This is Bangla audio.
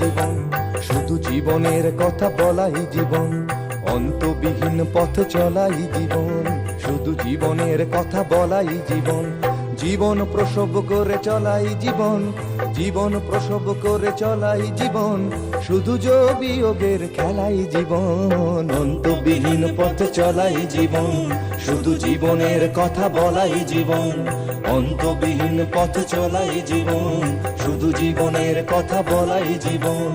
জীবন, শুধু জীবনের কথা বলাই জীবন, অন্তবিহীন পথ চলাই জীবন, শুধু জীবনের কথা বলাই জীবন, জীবন প্রসব করে চলাই জীবন, জীবন প্রসব করে চলাই জীবন, শুধু বিয়োগের খেলাই জীবন, অন্তবিহীন পথ চলাই জীবন, শুধু জীবনের কথা বলাই জীবন, অন্তবিহীন পথ চলাই জীবন, শুধু জীবনের কথা বলাই জীবন।